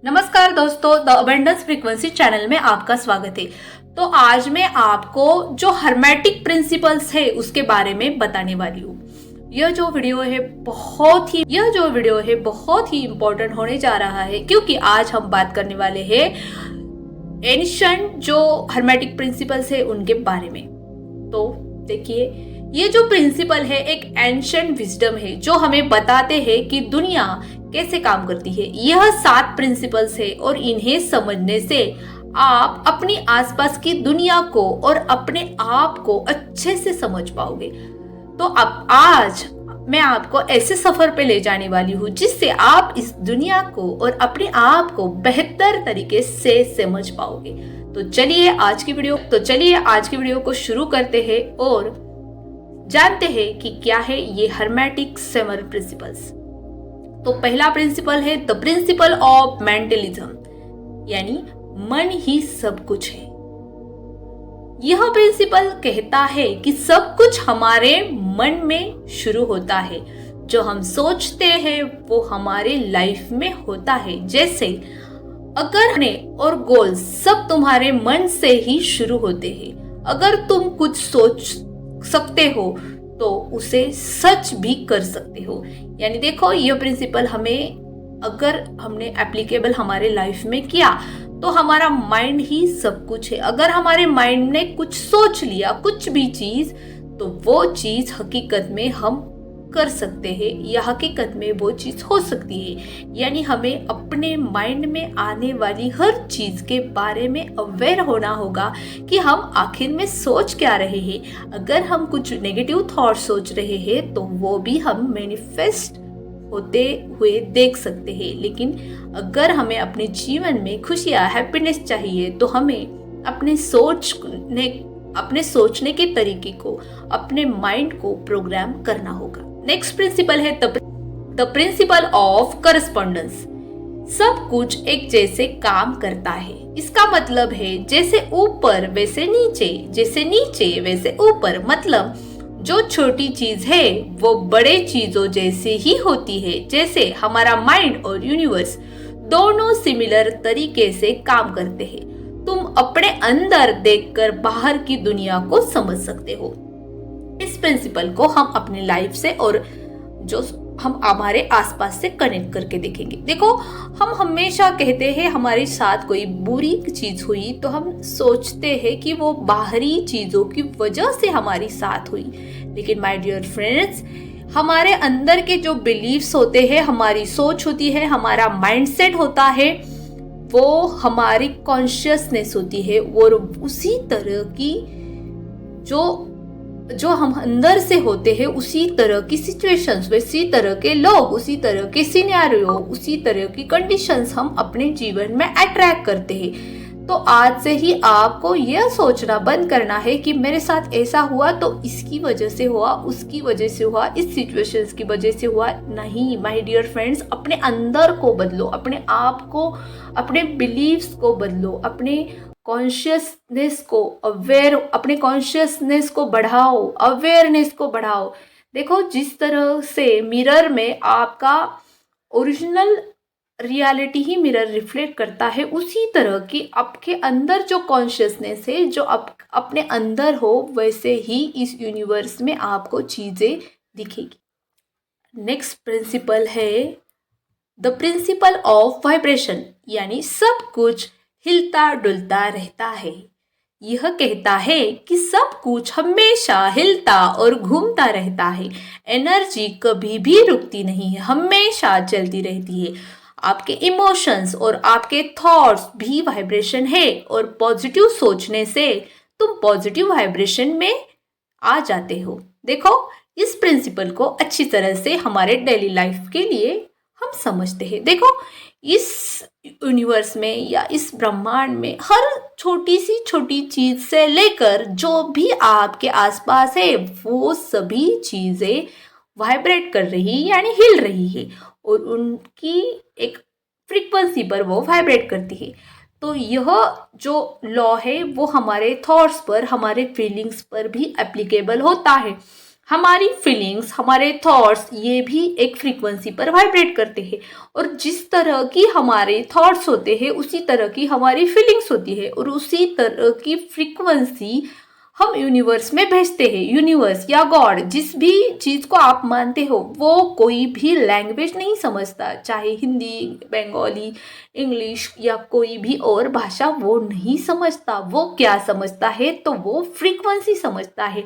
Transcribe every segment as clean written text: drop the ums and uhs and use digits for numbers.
नमस्कार दोस्तों, the abundance frequency channel में आपका स्वागत है। तो आज मैं आपको जो हर्मेटिक प्रिंसिपल्स है उसके बारे में बताने वाली हूँ। यह जो वीडियो है बहुत ही इम्पोर्टेंट होने जा रहा है, क्योंकि आज हम बात करने वाले हैं एंशिएंट जो हर्मेटिक प्रिंसिपल्स है उनके बारे में। तो देखिए, ये जो प्रिंसिपल है एक एंशिएंट विजडम है जो हमें बताते हैं कि दुनिया कैसे काम करती है। यह 7 प्रिंसिपल्स है और इन्हें समझने से आप अपनी आसपास की दुनिया को और अपने आप को अच्छे से समझ पाओगे। तो अब आज मैं आपको ऐसे सफर पे ले जाने वाली हूँ जिससे आप इस दुनिया को और अपने आप को बेहतर तरीके से समझ पाओगे। तो चलिए आज की वीडियो को शुरू करते हैं और जानते हैं कि क्या है ये हर्मेटिक 7 प्रिंसिपल्स। तो पहला प्रिंसिपल है द प्रिंसिपल ऑफ मेंटलिज्म, यानी मन ही सब कुछ है। यह प्रिंसिपल कहता है कि सब कुछ हमारे मन में शुरू होता है। जो हम सोचते हैं वो हमारे लाइफ में होता है। जैसे अगर और गोल सब तुम्हारे मन से ही शुरू होते हैं। अगर तुम कुछ सोच सकते हो तो उसे सच भी कर सकते हो। यानी देखो, यह प्रिंसिपल अगर हमने एप्लीकेबल हमारे लाइफ में किया तो हमारा माइंड ही सब कुछ है। अगर हमारे माइंड ने कुछ सोच लिया, कुछ भी चीज, तो वो चीज हकीकत में हम कर सकते हैं या हकीकत में वो चीज हो सकती है। यानी हमें अपने माइंड में आने वाली हर चीज के बारे में अवेयर होना होगा कि हम आखिर में सोच क्या रहे हैं। अगर हम कुछ नेगेटिव थॉट सोच रहे हैं तो वो भी हम मैनिफेस्ट होते हुए देख सकते हैं। लेकिन अगर हमें अपने जीवन में खुशियाँ, हैप्पीनेस चाहिए तो हमें अपने सोचने के तरीके को, अपने माइंड को प्रोग्राम करना होगा। नेक्स्ट प्रिंसिपल है द प्रिंसिपल ऑफ करस्पॉन्डेंस। सब कुछ एक जैसे काम करता है। इसका मतलब है जैसे ऊपर वैसे नीचे, जैसे नीचे वैसे ऊपर। मतलब जो छोटी चीज है वो बड़े चीजों जैसे ही होती है। जैसे हमारा माइंड और यूनिवर्स दोनों सिमिलर तरीके से काम करते हैं। तुम अपने अंदर देखकर बाहर की दुनिया को समझ सकते हो। इस प्रिंसिपल को हम अपने लाइफ से और जो हम हमारे आसपास से कनेक्ट करके देखेंगे। देखो, हम हमेशा कहते हैं हमारे साथ कोई बुरी चीज हुई तो हम सोचते हैं कि वो बाहरी चीजों की वजह से हमारी साथ हुई। लेकिन माय डियर फ्रेंड्स, हमारे अंदर के जो बिलीव्स होते हैं, हमारी सोच होती है, हमारा माइंडसेट होता है, वो हमारी कॉन्शियसनेस होती है। और उसी तरह की जो हम अंदर से होते हैं, उसी तरह की सिचुएशंस, उसी तरह के लोग, उसी तरह के सिनेरियो, उसी तरह की कंडीशंस हम अपने जीवन में अट्रैक्ट करते हैं। तो आज से ही आपको यह सोचना बंद करना है कि मेरे साथ ऐसा हुआ तो इसकी वजह से हुआ, उसकी वजह से हुआ, इस सिचुएशंस की वजह से हुआ। नहीं माय डियर फ्रेंड्स, अपने अंदर को बदलो, अपने आप को, अपने बिलीव्स को बदलो, अपने कॉन्शियसनेस को बढ़ाओ, अवेयरनेस को बढ़ाओ। देखो, जिस तरह से मिरर में आपका ओरिजिनल रियलिटी ही मिरर रिफ्लेक्ट करता है, उसी तरह की आपके अंदर जो कॉन्शियसनेस है, जो अपने अंदर हो, वैसे ही इस यूनिवर्स में आपको चीजें दिखेगी। नेक्स्ट प्रिंसिपल है द प्रिंसिपल ऑफ वाइब्रेशन, यानी सब कुछ हिलता डुलता रहता है। यह कहता है कि सब कुछ हमेशा हिलता और घूमता रहता है। एनर्जी कभी भी रुकती नहीं है, हमेशा चलती रहती है। आपके इमोशंस और आपके थॉट्स भी वाइब्रेशन है, और पॉजिटिव सोचने से तुम पॉजिटिव वाइब्रेशन में आ जाते हो। देखो, इस प्रिंसिपल को अच्छी तरह से हमारे डेली लाइफ के लिए हम समझते हैं। देखो, इस यूनिवर्स में या इस ब्रह्मांड में हर छोटी सी छोटी चीज से लेकर जो भी आपके आसपास है, वो सभी चीजें वाइब्रेट कर रही, यानी हिल रही है, और उनकी एक फ्रीक्वेंसी पर वो वाइब्रेट करती है। तो यह जो लॉ है वो हमारे थॉट्स पर, हमारे फीलिंग्स पर भी एप्लीकेबल होता है। हमारी फीलिंग्स, हमारे थॉट्स, ये भी एक फ्रीक्वेंसी पर वाइब्रेट करते हैं। और जिस तरह की हमारे थॉट्स होते हैं उसी तरह की हमारी फीलिंग्स होती है, और उसी तरह की फ्रीक्वेंसी हम यूनिवर्स में भेजते हैं। यूनिवर्स या गॉड, जिस भी चीज़ को आप मानते हो, वो कोई भी लैंग्वेज नहीं समझता, चाहे हिंदी, बंगाली, इंग्लिश या कोई भी और भाषा वो नहीं समझता। वो क्या समझता है, तो वो फ्रीक्वेंसी समझता है।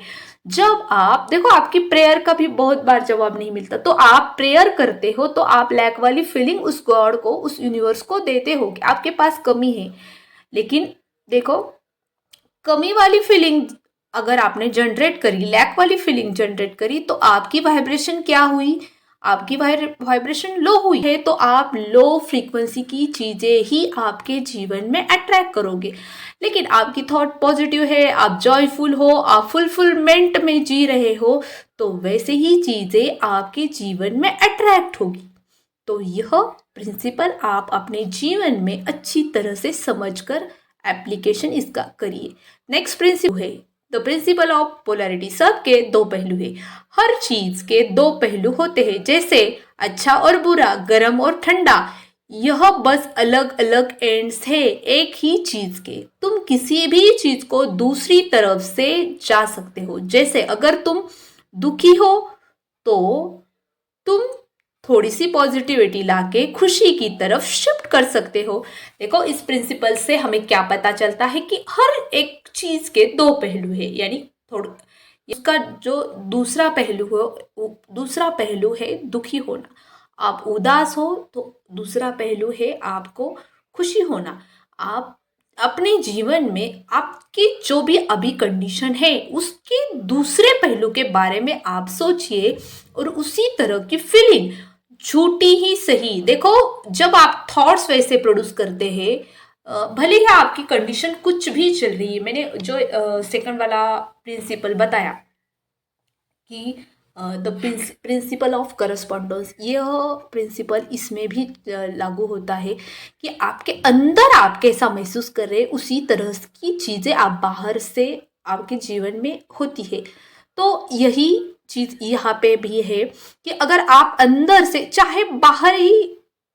जब आप देखो, आपकी प्रेयर का भी बहुत बार जवाब नहीं मिलता, तो आप प्रेयर करते हो तो आप लैक वाली फीलिंग उस गॉड को, उस यूनिवर्स को देते हो कि आपके पास कमी है। लेकिन देखो, कमी वाली फीलिंग अगर आपने जनरेट करी, लैक वाली फीलिंग जनरेट करी, तो आपकी वाइब्रेशन क्या हुई, आपकी वाइब्रेशन लो हुई है। तो आप लो फ्रीक्वेंसी की चीजें ही आपके जीवन में अट्रैक्ट करोगे। लेकिन आपकी थॉट पॉजिटिव है, आप जॉयफुल हो, आप फुलफिलमेंट में जी रहे हो, तो वैसे ही चीजें आपके जीवन में अट्रैक्ट होगी। तो यह प्रिंसिपल आप अपने जीवन में अच्छी तरह से समझकर एप्लीकेशन इसका करिए। नेक्स्ट प्रिंसिपल है द प्रिंसिपल ऑफ पोलैरिटी। सबके दो पहलू है, हर चीज के दो पहलू होते हैं, जैसे अच्छा और बुरा, गर्म और ठंडा। यह बस अलग अलग एंड्स है एक ही चीज के। तुम किसी भी चीज को दूसरी तरफ से जा सकते हो। जैसे अगर तुम दुखी हो तो तुम थोड़ी सी पॉजिटिविटी लाके खुशी की तरफ शिफ्ट कर सकते हो। देखो, इस प्रिंसिपल से हमें क्या पता चलता है कि हर एक चीज के दो पहलू है, यानी थोड़ा इसका जो दूसरा पहलू है दुखी होना। आप उदास हो तो दूसरा पहलू है आपको खुशी होना। आप अपने जीवन में आपकी जो भी अभी कंडीशन है उसके दूसरे पहलू के बारे में आप सोचिए, और उसी तरह की फीलिंग, झूठी ही सही। देखो, जब आप थॉट्स वैसे प्रोड्यूस करते हैं, भले ही आपकी कंडीशन कुछ भी चल रही है, मैंने जो सेकंड वाला प्रिंसिपल बताया कि द प्रिंसिपल ऑफ करस्पॉन्डेंस, यह प्रिंसिपल इसमें भी लागू होता है कि आपके अंदर आप कैसा महसूस कर रहे हैं उसी तरह की चीज़ें आप बाहर से आपके जीवन में होती है। तो यही चीज़ यहाँ पे भी है कि अगर आप अंदर से, चाहे बाहर ही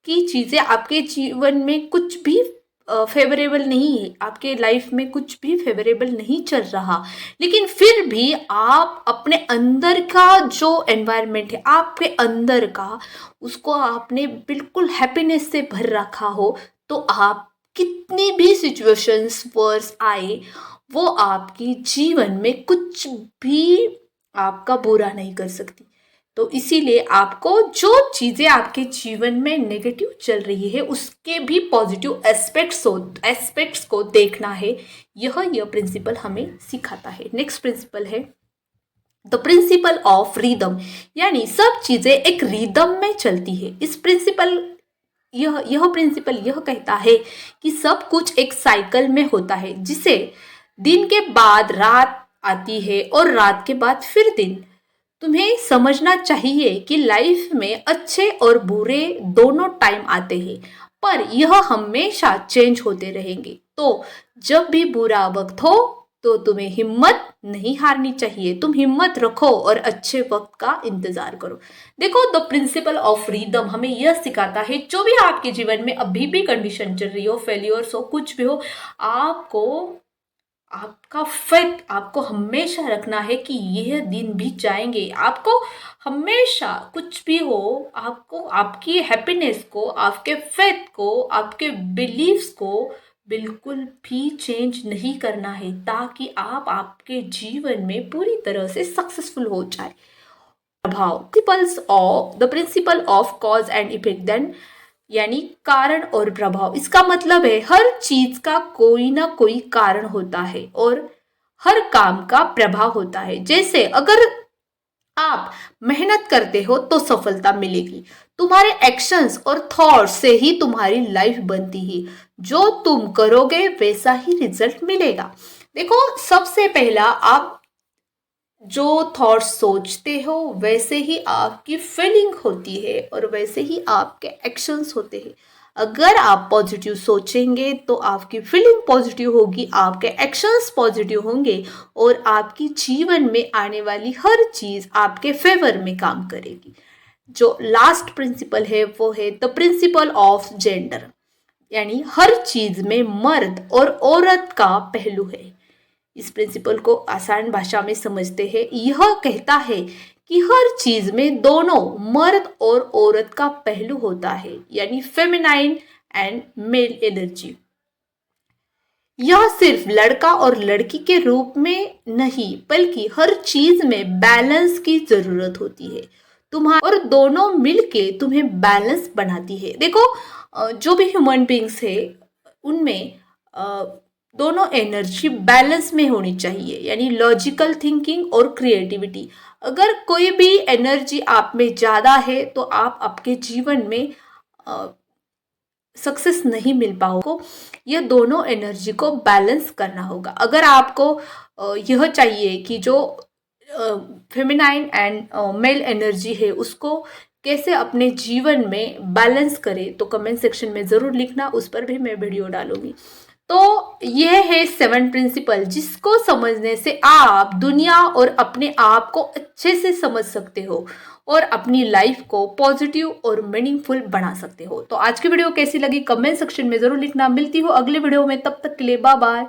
की चीज़ें आपके जीवन में कुछ भी फेवरेबल नहीं है, आपके लाइफ में कुछ भी फेवरेबल नहीं चल रहा, लेकिन फिर भी आप अपने अंदर का जो एनवायरनमेंट है आपके अंदर का, उसको आपने बिल्कुल हैप्पीनेस से भर रखा हो, तो आप कितनी भी सिचुएशंस वर्स आए, वो आपकी जीवन में कुछ भी आपका बुरा नहीं कर सकती। तो इसीलिए आपको जो चीज़ें आपके जीवन में नेगेटिव चल रही है उसके भी पॉजिटिव एस्पेक्ट्स को देखना है। यह प्रिंसिपल हमें सिखाता है। नेक्स्ट प्रिंसिपल है द प्रिंसिपल ऑफ रिदम, यानी सब चीज़ें एक रिदम में चलती है। इस प्रिंसिपल यह प्रिंसिपल यह कहता है कि सब कुछ एक साइकिल में होता है, जिसे दिन के बाद रात आती है और रात के बाद फिर दिन। तुम्हें समझना चाहिए कि लाइफ में अच्छे और बुरे दोनों टाइम आते हैं, पर यह हमेशा चेंज होते रहेंगे। तो जब भी बुरा वक्त हो तो तुम्हें हिम्मत नहीं हारनी चाहिए। तुम हिम्मत रखो और अच्छे वक्त का इंतजार करो। देखो, द प्रिंसिपल ऑफ फ्रीडम हमें यह सिखाता है, जो भी आपके जीवन में अभी भी कंडीशन चल रही हो, फेलियर्स हो, कुछ भी हो, आपका फेथ आपको हमेशा रखना है कि यह दिन भी जाएंगे। आपको हमेशा कुछ भी हो, आपको आपकी हैप्पीनेस को, आपके फेथ को, आपके बिलीव्स को बिल्कुल भी चेंज नहीं करना है, ताकि आप आपके जीवन में पूरी तरह से सक्सेसफुल हो जाए। प्रभाव, the principle of cause and effect, then यानी कारण और प्रभाव। इसका मतलब है हर चीज का कोई ना कोई कारण होता है और हर काम का प्रभाव होता है। जैसे अगर आप मेहनत करते हो तो सफलता मिलेगी। तुम्हारे एक्शंस और थॉट्स से ही तुम्हारी लाइफ बनती है। जो तुम करोगे वैसा ही रिजल्ट मिलेगा। देखो, सबसे पहला आप जो थॉट्स सोचते हो वैसे ही आपकी फीलिंग होती है और वैसे ही आपके एक्शंस होते हैं। अगर आप पॉजिटिव सोचेंगे तो आपकी फीलिंग पॉजिटिव होगी, आपके एक्शंस पॉजिटिव होंगे और आपकी जीवन में आने वाली हर चीज़ आपके फेवर में काम करेगी। जो लास्ट प्रिंसिपल है वो है द प्रिंसिपल ऑफ जेंडर, यानी हर चीज में मर्द और औरत का पहलू है। इस प्रिंसिपल को आसान भाषा में समझते हैं, यह कहता है कि हर चीज में दोनों मर्द और औरत का पहलू होता है, यानी फेमिनाइन एंड मेल एनर्जी। यह सिर्फ लड़का और लड़की के रूप में नहीं बल्कि हर चीज में बैलेंस की जरूरत होती है तुम्हारा, और दोनों मिलके तुम्हें बैलेंस बनाती है। देखो जो भी ह्यूमन बींग्स है उनमें दोनों एनर्जी बैलेंस में होनी चाहिए, यानी लॉजिकल थिंकिंग और क्रिएटिविटी। अगर कोई भी एनर्जी आप में ज़्यादा है तो आप आपके जीवन में सक्सेस नहीं मिल पाओगे। ये दोनों एनर्जी को बैलेंस करना होगा। अगर आपको यह चाहिए कि जो फेमिनाइन एंड मेल एनर्जी है उसको कैसे अपने जीवन में बैलेंस करें, तो कमेंट सेक्शन में ज़रूर लिखना, उस पर भी मैं वीडियो डालूंगी। तो यह है 7 प्रिंसिपल जिसको समझने से आप दुनिया और अपने आप को अच्छे से समझ सकते हो और अपनी लाइफ को पॉजिटिव और मीनिंगफुल बना सकते हो। तो आज की वीडियो कैसी लगी कमेंट सेक्शन में जरूर लिखना। मिलती हूँ अगले वीडियो में, तब तक के लिए बाय बाय।